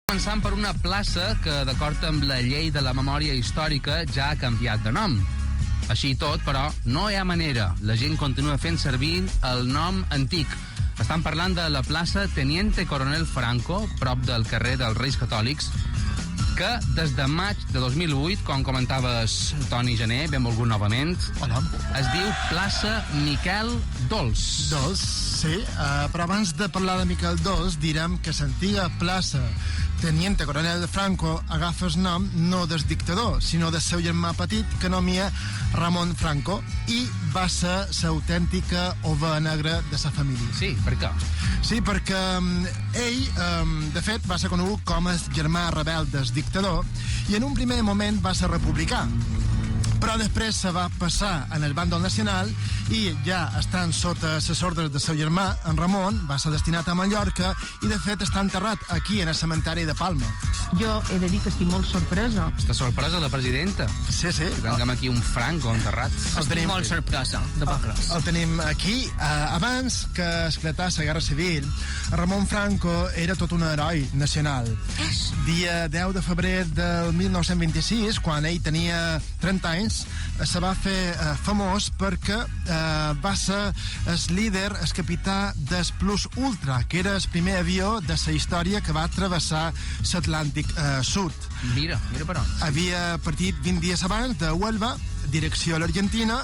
Començant per una plaça que, d'acord amb la llei de la memòria històrica, ja ha canviat de nom. Així i tot, però, no hi ha manera. La gent continua fent servir el nom antic. Estan parlant de la plaça Teniente Coronel Franco, prop del carrer dels Reis Catòlics, que des de maig de 2008, com comentaves Toni Gené, benvolgut novament, hola, es diu plaça Miquel Dols. Dols, sí, però abans de parlar de Miquel Dols, direm que l'antiga plaça Teniente Coronel Franco agafa el nom no del dictador, sinó del seu germà petit, que anomia Ramon Franco, i va ser l'autèntica ovella negra de la família. Sí, per què? Sí, perquè ell, de fet, va ser conegut com el germà rebel del dictador i en un primer moment va ser republicà. Però després se va passar en el bàndol nacional i ja estant sota les ordres del seu germà, en Ramon, va ser destinat a Mallorca i de fet està enterrat aquí en el cementeri de Palma. Jo he de dir que estic molt sorpresa. Està sorpresa la presidenta. Sí, sí. Que tinguem aquí un Franco enterrat. Estic molt sorpresa, de Pacres. El tenim aquí. Abans que esclatàs la Guerra Civil, Ramon Franco era tot un heroi nacional. Dia 10 de febrer del 1926, quan ell tenia 30 anys, se va fer famós perquè va ser el líder, el capità del Plus Ultra, que era el primer avió de la història que va travessar l'Atlàntic Sud. Mira per on. Havia partit 20 dies abans de Huelva, direcció a l'Argentina,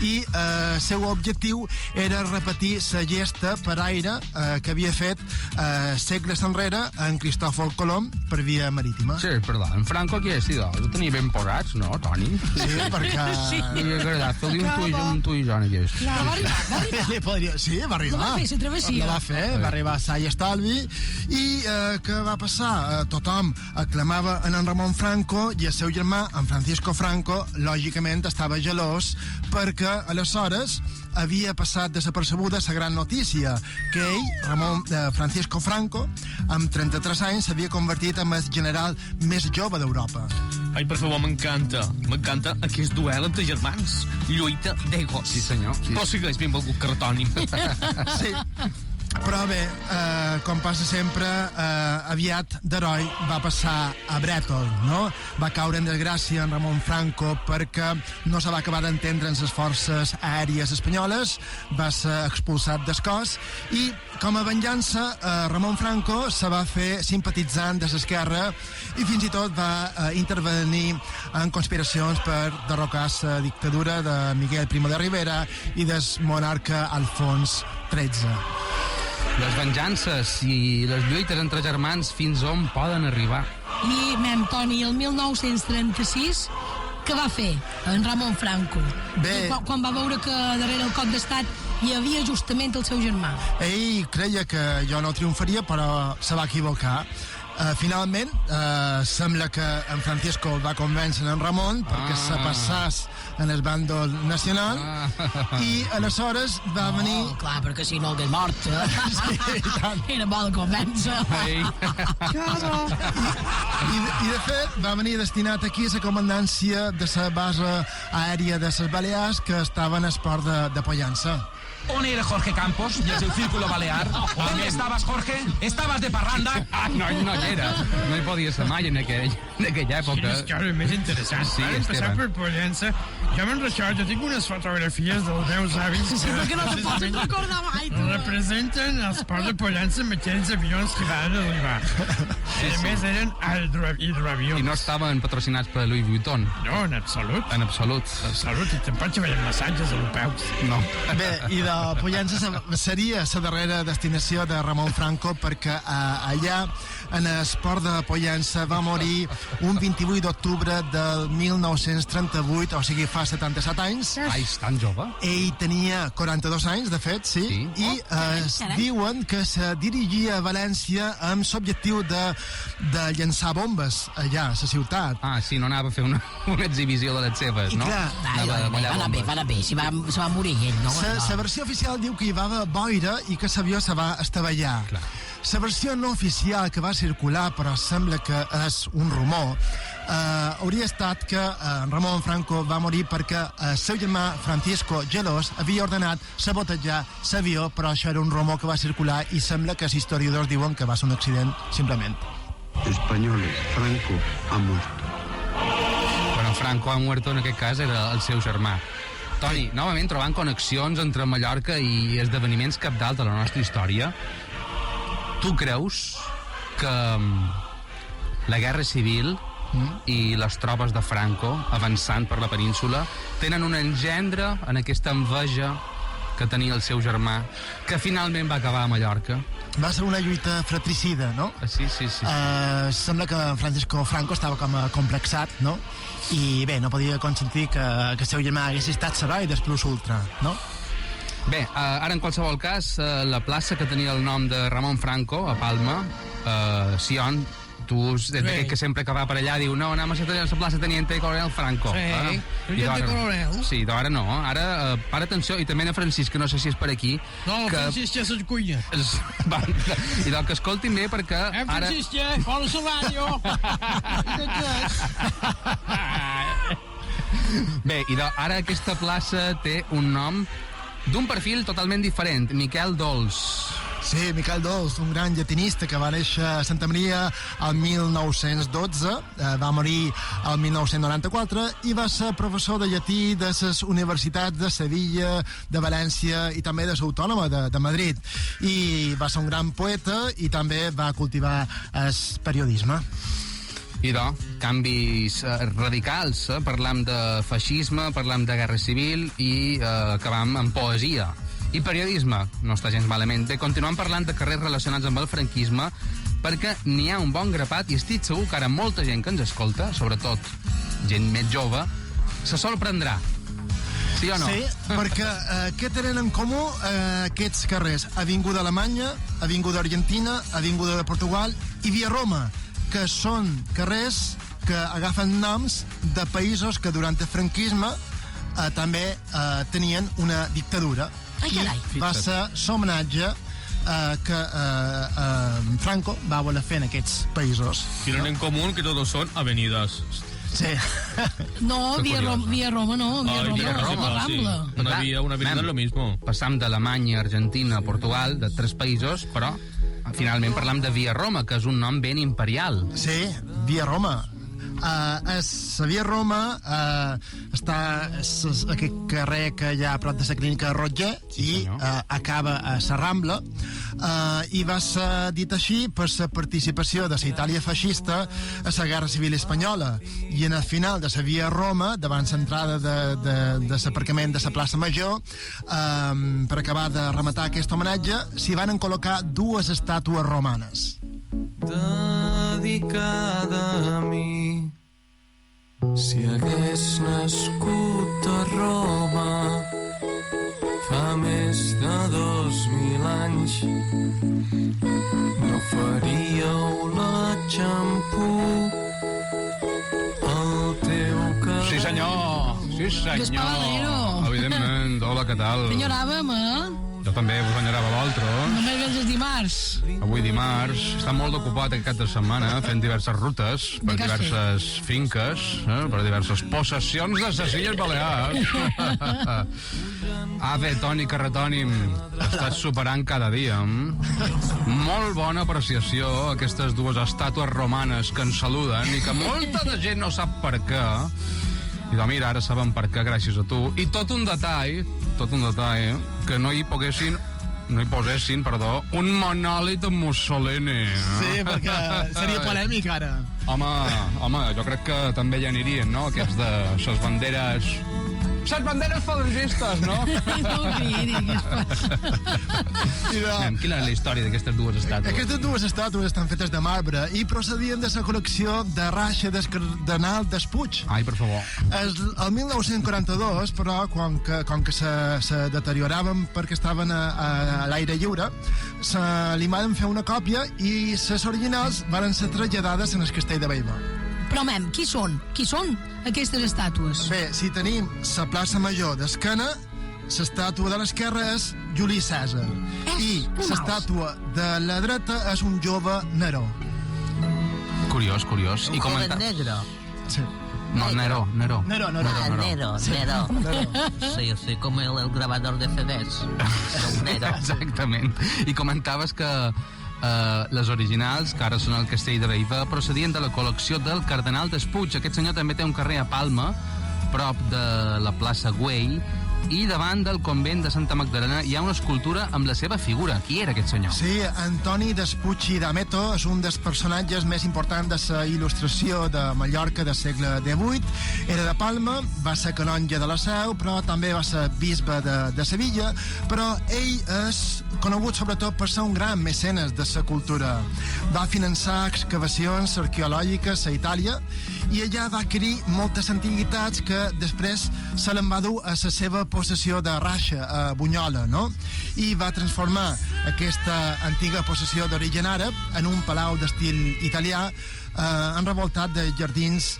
i el seu objectiu era repetir la gesta per aire que havia fet segles enrere en Cristòfol Colom per via marítima. Sí, perdó, en Franco aquí ha sido. Ho tenia ben posats, no, Toni? Sí, perquè... Sí. M'ha agradat fer un tu i jo en aquest. Clar, va arribar. Sí, va arribar. No va fer la travessia. La va fer, va arribar a Sa i Estalvi. I què va passar? Tothom aclamava en Ramon Franco i el seu germà, en Francisco Franco, lògicament estava gelós perquè aleshores havia passat desapercebuda la gran notícia que ell, Francisco Franco, amb 33 anys s'havia convertit en el general més jove d'Europa. Ai, per favor, m'encanta aquest duel entre germans. Lluita d'egos. Sí, senyor. Sí. Però sí que és benvolgut cartònim. Sí. Però bé, com passa sempre, aviat d'heroi va passar a brètol, no? Va caure en desgràcia en Ramon Franco perquè no se va acabar d'entendre en les forces aèries espanyoles, va ser expulsat del cos i, com a venjança, Ramon Franco se va fer simpatitzant de l'esquerra i fins i tot va intervenir en conspiracions per derrocar la dictadura de Miguel Primo de Rivera i del monarca Alfons XIII. Les venjances i les lluites entre germans fins on poden arribar. I, Toni, el 1936, què va fer en Ramon Franco? Bé. Quan va veure que darrere el cop d'estat hi havia justament el seu germà. Ell creia que jo no triomfaria, però se va equivocar. Finalment, sembla que en Francisco va convèncer en Ramon perquè se passàs en el bàndol nacional i aleshores va venir... Clar, perquè si no hagués mort. Sí, i tant. Era bo de convèncer. I de fet va venir destinat aquí a la comandància de la base aèria de les Balears que estava en el port de Pollença. On era Jorge Campos i el seu círculo balear? On estaves, Jorge? Estaves de parranda? No hi era. No hi podia ser mai en aquella època. És que ara és més interessant. Sí, Vam passar Esteban. per Pollença. Jo me'n recordo, jo tinc unes fotografies dels meus avis Sí, perquè no te pots recordar mai, tu. representen els ports de Pollença amb aquells avions que van arribar. A més, eren hidroavions. I no estaven patrocinats per Louis Vuitton. No, en absolut. En absolut. En absolut, i tampoc hi veiem massatges europeus. No. Bé, i de Pollença seria la darrera destinació de Ramon Franco perquè allà en el port de Pollença va morir un 28 d'octubre del 1938, o sigui fa 77 anys. Ai, és tan jove. Ell tenia 42 anys, de fet, sí. I diuen que se dirigia a València amb l'objectiu de llançar bombes allà, a la ciutat. Ah, sí, no anava a fer una exhibició de les seves, no? I clar, Va anar bé, si va morir ell, no? La versió oficial diu que hi va haver boira i que l'avió se va estavellar. Clar. La versió no oficial que va circular, però sembla que és un rumor, hauria estat que Ramon Franco va morir perquè el seu germà Francisco, gelós, havia ordenat sabotejar l'avió, però això era un rumor que va circular i sembla que els historiadors diuen que va ser un accident, simplement. españoles. Franco ha muerto. Bueno, Franco ha muerto en aquest cas era el seu germà. Toni, novament trobant connexions entre Mallorca i esdeveniments cabdals de la nostra història, tu creus que la guerra civil i les tropes de Franco avançant per la península tenen un engendre en aquesta enveja que tenia el seu germà, que finalment va acabar a Mallorca? Va ser una lluita fratricida, no? Sí. Sembla que Francisco Franco estava com complexat, no? I bé, no podia consentir que el seu germà hagués estat heroi del plus ultra, no? Bé, ara en qualsevol cas, la plaça que tenia el nom de Ramon Franco, a Palma, Sion, tu ets d'aquell que sempre que va per allà diu no, anem a la plaça Teniente Coronel Franco. Teniente Coronel. Sí, ara no. Ara, para atenció, i també a Francisc, que no sé si és per aquí. No, Francisc ja se'n cuina. I del que escoltin bé, perquè ara... Francisc, posa la ràdio. Bé, i ara aquesta plaça té un nom d'un perfil totalment diferent, Miquel Dols. Sí, Miquel Dols, un gran llatinista que va néixer a Santa Maria el 1912, va morir el 1994 i va ser professor de llatí de les universitats de Sevilla, de València i també de l'Autònoma de Madrid. I va ser un gran poeta i també va cultivar el periodisme. Idò, canvis radicals, parlam de feixisme, parlam de guerra civil i acabam amb poesia. I periodisme, no està gens malament. Bé, continuem parlant de carrers relacionats amb el franquisme perquè n'hi ha un bon grapat i estic segur que ara molta gent que ens escolta, sobretot gent més jove, se sorprendrà. Sí o no? Sí, perquè què tenen en comú aquests carrers? Avinguda Alemanya, Avinguda Argentina, Avinguda de Portugal i Via Roma, que són carrers que agafen noms de països que durant el franquisme també tenien una dictadura. Ai, carai. I va ser l'homenatge que Franco va voler fer en aquests països. Tienen en común que todos son avenidas. Sí. No, Via Roma no. Via Roma, sí. Rambla. Una avenida es lo mismo. Passam d'Alemanya, Argentina, Portugal, de 3 països, però finalment parlam de Via Roma, que és un nom ben imperial. Sí, Via Roma. A Via Roma està aquest carrer que hi ha a prop de la clínica Roger i acaba a la Rambla i va ser dit així per la participació de la Itàlia feixista a la Guerra Civil Espanyola i en el final de la Via Roma, davant l'entrada de l'aparcament de la plaça Major, per acabar de rematar aquest homenatge, s'hi van col·locar 2 estàtues romanes. Dedicada a mi, si hagués nascut a Roma fa més de 2.000 anys, no faríeu l'exampú al teu carrer. Sí, senyor! Sí, senyor! Despaladero! Evidentment. Hola, què tal? Enyoràvem, Jo també us enyorava vosaltres. Només vens els dimarts. Avui dimarts. Està molt ocupat aquest cap de setmana fent diverses rutes per diverses finques, per diverses possessions de les Illes Balears. Ave, Toni Carretònim, estàs superant cada dia. Molt bona apreciació, aquestes 2 estàtues romanes que ens saluden i que molta de gent no sap per què. I doncs mira, ara saben per què gràcies a tu. I tot un detall, que no hi posessin, un monòlit amb Mussolini. Sí, perquè seria polèmic ara. Home, jo crec que també hi anirien, no? Aquests de les banderes... Les banderes falangistes, no? No ho diguis. Quina és la història d'aquestes 2 estàtues? Aquestes 2 estàtues estan fetes de marbre i procedien de la col·lecció de Raixa del cardenal Despuig. Ai, per favor. El 1942, però, com que se deterioraven perquè estaven a l'aire lliure, li van fer una còpia i les originals van ser traslladades en el castell de Bellver. Però, mem, qui són? Qui són aquestes estàtues? Bé, si tenim la plaça Major d'esquena, l'estàtua de l'esquerra és Juli Cèsar. I l'estàtua de la dreta és un jove Neró. Curiós. I joven negro. Sí. No, Neró. Nero. Sí, com el grabador de CDs. Nero. Exactament. I comentaves que Les originals, que ara són al Castell de Bellver, procedien de la col·lecció del Cardenal Despuig. Aquest senyor també té un carrer a Palma, prop de la plaça Güell, i davant del convent de Santa Magdalena hi ha una escultura amb la seva figura. Qui era aquest senyor? Sí, Antoni Despuig i d'Ameto és un dels personatges més importants de la il·lustració de Mallorca del segle XVIII. Era de Palma, va ser canonge de la Seu, però també va ser bisbe de Sevilla, però ell és conegut sobretot per ser un gran mecenes de la cultura. Va finançar excavacions arqueològiques a Itàlia i allà va adquirir moltes antiguitats que després se l'en va dur a la seva possessió de Raixa, a Bunyola, no? I va transformar aquesta antiga possessió d'origen àrab en un palau d'estil italià enrevoltat de jardins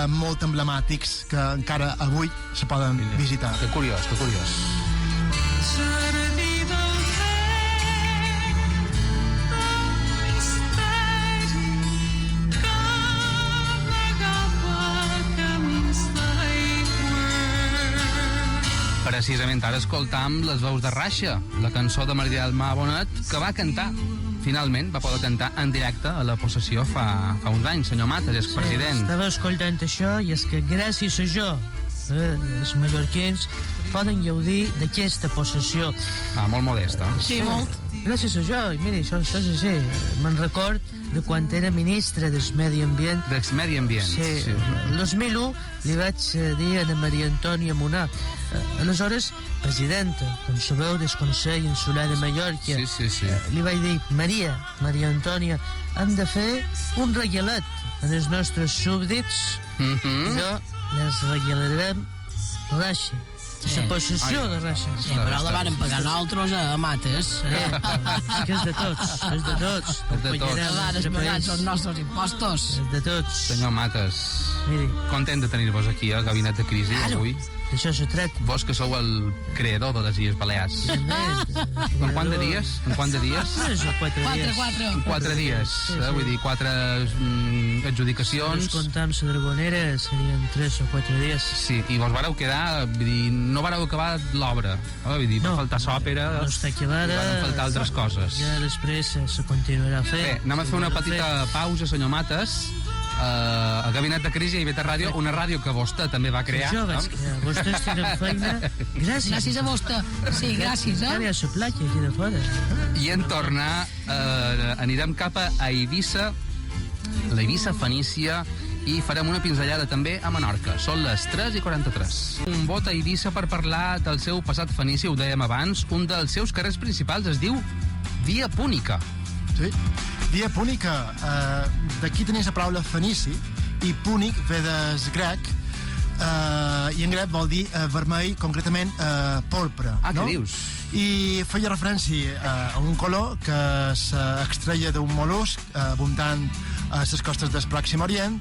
molt emblemàtics que encara avui se poden visitar. Que curiós, que curiós. Precisament ara escoltam les veus de Raixa, la cançó de Maria del Mar Bonet, que va cantar, finalment, va poder cantar en directe a la possessió fa uns anys. Senyor Matas, és president. Estava escoltant això i és que gràcies a jo, els mallorquins poden gaudir d'aquesta possessió. Molt modesta. Sí, molt. Gràcies a jo, i mira, això és així. Me'n record de quan era ministre del Medi Ambient. Del Medi Ambient. Sí. El 2001 li vaig dir a Maria Antònia Munar, aleshores presidenta, com sabeu, del Consell Insular de Mallorca. Sí. Li vaig dir, Maria Antònia, hem de fer un regalet als nostres súbdits i no les regalarem Raixa. La possessió de Raixa. Sí, però la varen pagar nosaltres a Mates. Que és de tots. És de tots. Les pagats els nostres impostos. És de tots. Senyor Matas, Miri, content de tenir-vos aquí al Gabinet de Crisi avui. això se tracta. Vos que sou el creador de les Illes Balears. En quant de dies? 4 dies. 4 dies, vull dir, 4 adjudicacions. Si comptam la Dragonera serien 3 o 4 dies. Sí, i vos vareu quedar, vull dir, no vareu acabar l'obra, vull dir, va faltar l'òpera, no està acabada, van faltar altres coses. Ja després se continuarà fent. Bé, anem a fer una petita pausa, senyor Matas. A Gabinet de Crisi i Beta Ràdio, una ràdio que vostè també va crear. Jo vaig crear, vostès tenen feina. Gràcies a vostè. Sí, gràcies, Ara hi ha la platja aquí de fora. I en tornar anirem cap a Eivissa, la Eivissa Fenícia, i farem una pinzellada també a Menorca. Són les 3:43. Un vot a Eivissa per parlar del seu passat fenici, ho dèiem abans. Un dels seus carrers principals es diu Via Púnica. Sí, Via Púnica. D'aquí tenies la paraula fenici, i púnic ve del grec, i en grec vol dir vermell, concretament porpra. Què dius? I feia referència a un color que s'extreia d'un mol·lusc abundant a les costes del Pròxim Orient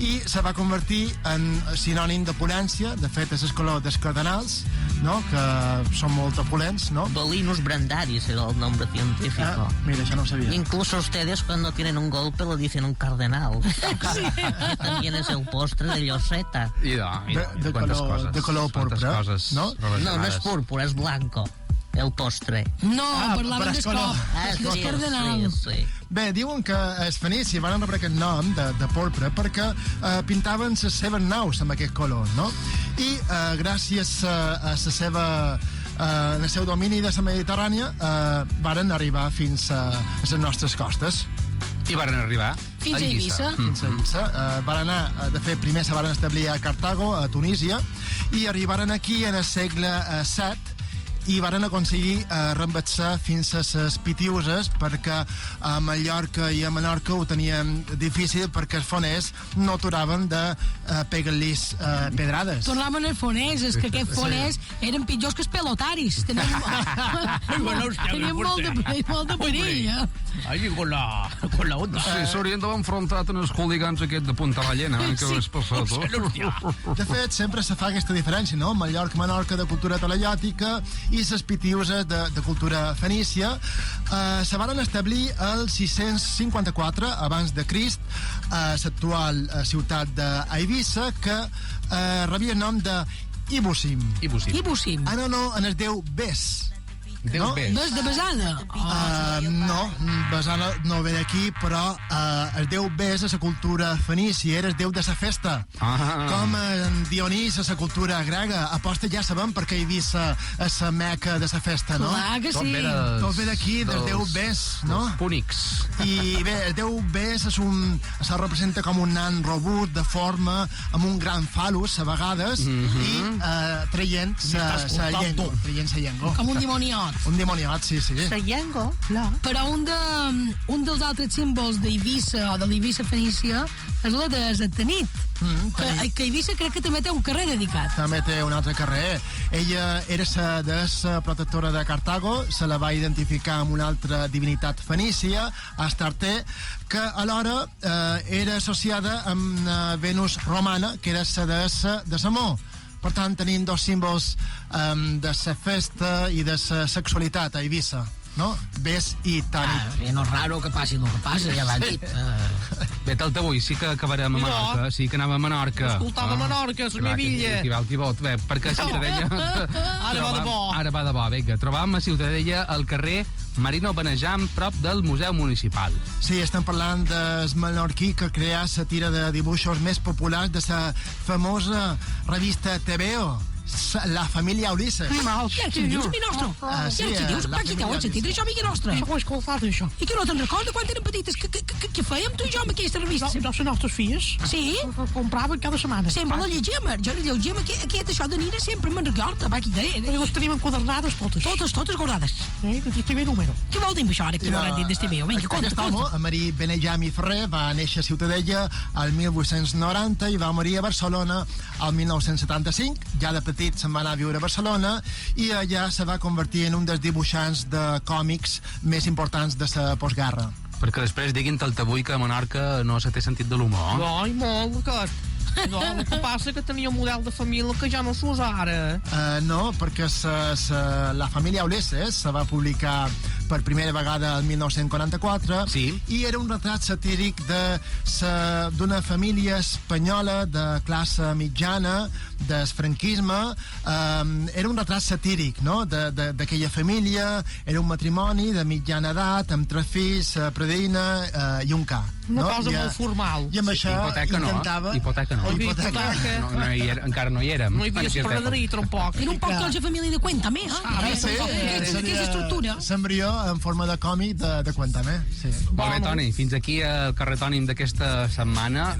i se va convertir en sinònim de polència. De fet, és el color dels cardenals, no? Que són molt opulents, ¿no? Bolinus brandaris era el nombre científico. Mira, això no ho sabia. Incluso ustedes cuando tienen un golpe lo dicen un cardenal. Sí. Que también es el postre de Lloseta. De color porpra, no? No es púrpura, es blanco. El postre. No, parlaven d'escop. Del cardenal. Sí. Bé, diuen que els fenicis van rebre aquest nom de porpra perquè pintaven les seves naus amb aquest color, no? I gràcies a la seva en el seu domini de la Mediterrània varen arribar fins a les nostres costes. I varen arribar fins a Eivissa. Fins a Eivissa. Van anar, de fet, primer se varen establir a Cartago, a Tunísia, i arribaren aquí en el segle VII i varen aconseguir reembatzar fins a les Pitiuses, perquè a Mallorca i a Menorca ho tenien difícil perquè els foners no aturaven de pegar-los pedrades. Tornaven els foners, és que aquests foners eren pitjors que els pelotaris. Tenien molt de perill, Allí con la onda. Sí, s'haurien d'haver enfrontat en els hooligans aquest de Punta Ballena, que ho és passat. De fet, sempre se fa aquesta diferència, no? Mallorca, Menorca de cultura talaiòtica i les Pitiuses de cultura fenícia. Se van establir el 654 abans de Crist a l'actual ciutat d'Eivissa, que rebia el nom de Ibusim. Ibusim. En honor en el déu Bes, Déu bé. Ves de Besana. No, Besana no ve d'aquí, però el déu Bes a la cultura fenícia era el déu de la festa. Com en Dionís a la cultura grega. Aposta ja sabem per què Eivissa és la meca de la festa, no? Clar que sí. Tot ve d'aquí, del déu Bes, no? Púnics. I bé, el déu Bes se representa com un nan robut, de forma, amb un gran falus, a vegades, i traient sa llengua. Com un dimoniot. Un dimoniot, sí. La llengua? Però un dels altres símbols d'Eivissa o de l'Eivissa fenícia és la de Zatanit. Que Eivissa crec que també té un carrer dedicat. També té un altre carrer. Ella era la deessa protectora de Cartago, se la va identificar amb una altra divinitat fenícia, Astarte, que alhora era associada amb Venus romana, que era la deessa de l'amor. Per tant, tenim dos símbols de la festa i de la sexualitat a Eivissa, no? Bes i Tanit. No és raro que passi el que passa, ja l'han dit. Bé, tal avui sí que acabarem a Menorca, sí que anàvem a Menorca. Escoltava Menorca, la meva villa. Bé, perquè a Ciutadella... Ara va de bo. Ara va de bo, vinga. Trobam a Ciutadella al carrer Marino Benejam, prop del Museu Municipal. Sí, estem parlant del menorquí que creà la tira de dibuixos més populars de la famosa revista TVO, La família Ulisses. Què ens dius, mi nostre? Sí, Què ens dius? la Per què t'ho has sentit, això, amiga nostra? Ho he escoltat, això. I que no te'n recordes quan érem petites? Què fèiem tu i jo amb aquesta revista? No, les nostres filles. Sí? Ho compraven cada setmana. Sempre la llegíem. Jo la llegíem, aquest això de Nina sempre me'n recorda. Va, aquí I les tenim enquadernades totes. Totes guardades. Que TV número. Què vol dir això ara que no l'han dit d'este meu? Vinga, conta. Marí Benejam i Ferrer va néixer a Ciutadella al 1890 i va morir a Barcelona al 1975. Ja de petit se'n va anar a viure a Barcelona i allà se va convertir en un dels dibuixants de còmics més importants de la postguerra. Perquè després diguin tal avui que a Menorca no se té sentit de l'humor. Ai, molt, aquest. No, el que passa que tenia un model de família que ja no s'usa ara. No, perquè la família Ulisses se va publicar per primera vegada el 1944 i era un retrat satíric d'una família espanyola de classe mitjana, del franquisme. Era un retrat satíric, no?, d'aquella família. Era un matrimoni de mitjana edat, amb 3 fills, predina i un ca. Una cosa molt formal. I amb això intentava... Hipoteca no. Encara no hi érem. No hi havia esparaderia, tampoc. Era un poc de família de Cuéntame, Sí, aquesta estructura. S'embrió en forma de còmic de Cuéntame. Molt bé, Toni, fins aquí el carretònim d'aquesta setmana.